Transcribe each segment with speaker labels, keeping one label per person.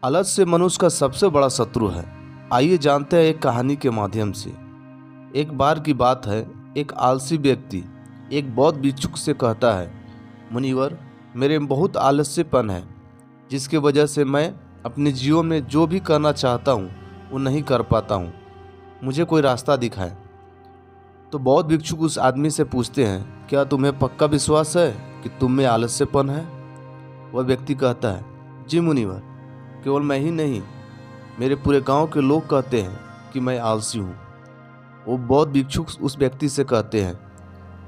Speaker 1: आलस्य मनुष्य का सबसे बड़ा शत्रु है। आइए जानते हैं एक कहानी के माध्यम से। एक बार की बात है, एक आलसी व्यक्ति एक बौद्ध भिक्षुक से कहता है, मुनिवर, मेरे में बहुत आलस्यपन है, जिसकी वजह से मैं अपने जीवन में जो भी करना चाहता हूँ वो नहीं कर पाता हूँ। मुझे कोई रास्ता दिखाए। तो बौद्ध भिक्षुक उस आदमी से पूछते हैं, क्या तुम्हें पक्का विश्वास है कि तुम में आलस्यपन है? वह व्यक्ति कहता है, जी मुनिवर, केवल मैं ही नहीं, मेरे पूरे गांव के लोग कहते हैं कि मैं आलसी हूँ। वो बौद्ध भिक्षुक उस व्यक्ति से कहते हैं,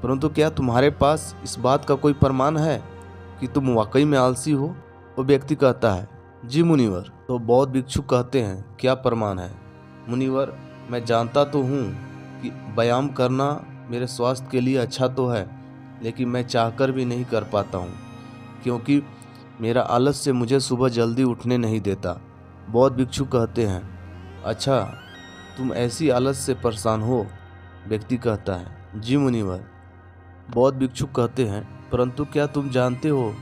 Speaker 1: परंतु क्या तुम्हारे पास इस बात का कोई प्रमाण है कि तुम वाकई में आलसी हो? वो व्यक्ति कहता है, जी मुनिवर। तो बौद्ध भिक्षुक कहते हैं, क्या प्रमाण है? मुनिवर, मैं जानता तो हूँ कि व्यायाम करना मेरे स्वास्थ्य के लिए अच्छा तो है, लेकिन मैं चाहकर भी नहीं कर पाता हूँ, क्योंकि मेरा आलस्य मुझे सुबह जल्दी उठने नहीं देता। बौद्ध भिक्षु कहते हैं, अच्छा, तुम ऐसी आलस्य से परेशान हो? व्यक्ति कहता है, जी मुनिवर। बौद्ध भिक्षु कहते हैं, परंतु क्या तुम जानते हो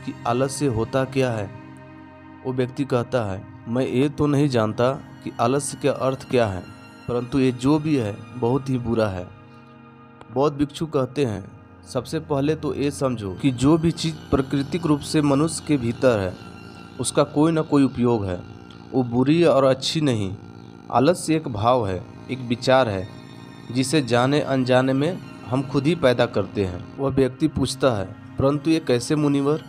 Speaker 1: कि आलस्य होता क्या है? वो व्यक्ति कहता है, मैं ये तो नहीं जानता कि आलस्य का अर्थ क्या है, परंतु ये जो भी है बहुत ही बुरा है। बौद्ध भिक्षु कहते हैं, सबसे पहले तो ये समझो कि जो भी चीज़ प्राकृतिक रूप से मनुष्य के भीतर है उसका कोई ना कोई उपयोग है, वो बुरी और अच्छी नहीं। आलस्य एक भाव है, एक विचार है, जिसे जाने अनजाने में हम खुद ही पैदा करते हैं। वह व्यक्ति पूछता है, परंतु ये कैसे मुनिवर?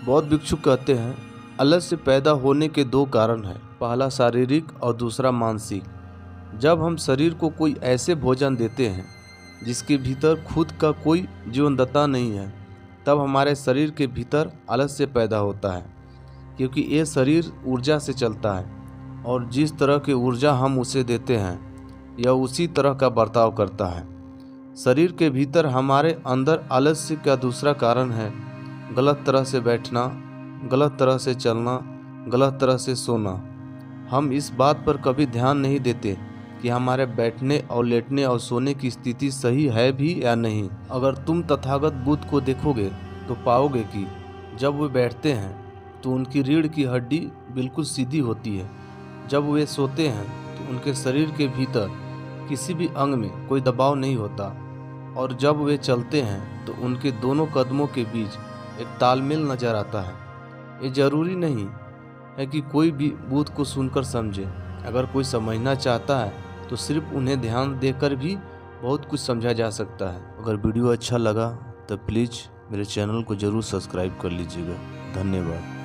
Speaker 1: बौद्ध भिक्षु कहते हैं, आलस्य पैदा होने के दो कारण हैं, पहला शारीरिक और दूसरा मानसिक। जब हम शरीर को कोई ऐसे भोजन देते हैं जिसके भीतर खुद का कोई जीवनदाता नहीं है, तब हमारे शरीर के भीतर आलस्य पैदा होता है, क्योंकि ये शरीर ऊर्जा से चलता है और जिस तरह की ऊर्जा हम उसे देते हैं यह उसी तरह का बर्ताव करता है। शरीर के भीतर हमारे अंदर आलस्य का दूसरा कारण है गलत तरह से बैठना, गलत तरह से चलना, गलत तरह से सोना। हम इस बात पर कभी ध्यान नहीं देते कि हमारे बैठने और लेटने और सोने की स्थिति सही है भी या नहीं। अगर तुम तथागत बुद्ध को देखोगे तो पाओगे कि जब वे बैठते हैं तो उनकी रीढ़ की हड्डी बिल्कुल सीधी होती है। जब वे सोते हैं तो उनके शरीर के भीतर किसी भी अंग में कोई दबाव नहीं होता, और जब वे चलते हैं तो उनके दोनों कदमों के बीच एक तालमेल नजर आता है। ये जरूरी नहीं है कि कोई भी बुद्ध को सुनकर समझे। अगर कोई समझना चाहता है तो सिर्फ उन्हें ध्यान देकर भी बहुत कुछ समझा जा सकता है। अगर वीडियो अच्छा लगा तो प्लीज़ मेरे चैनल को ज़रूर सब्सक्राइब कर लीजिएगा। धन्यवाद।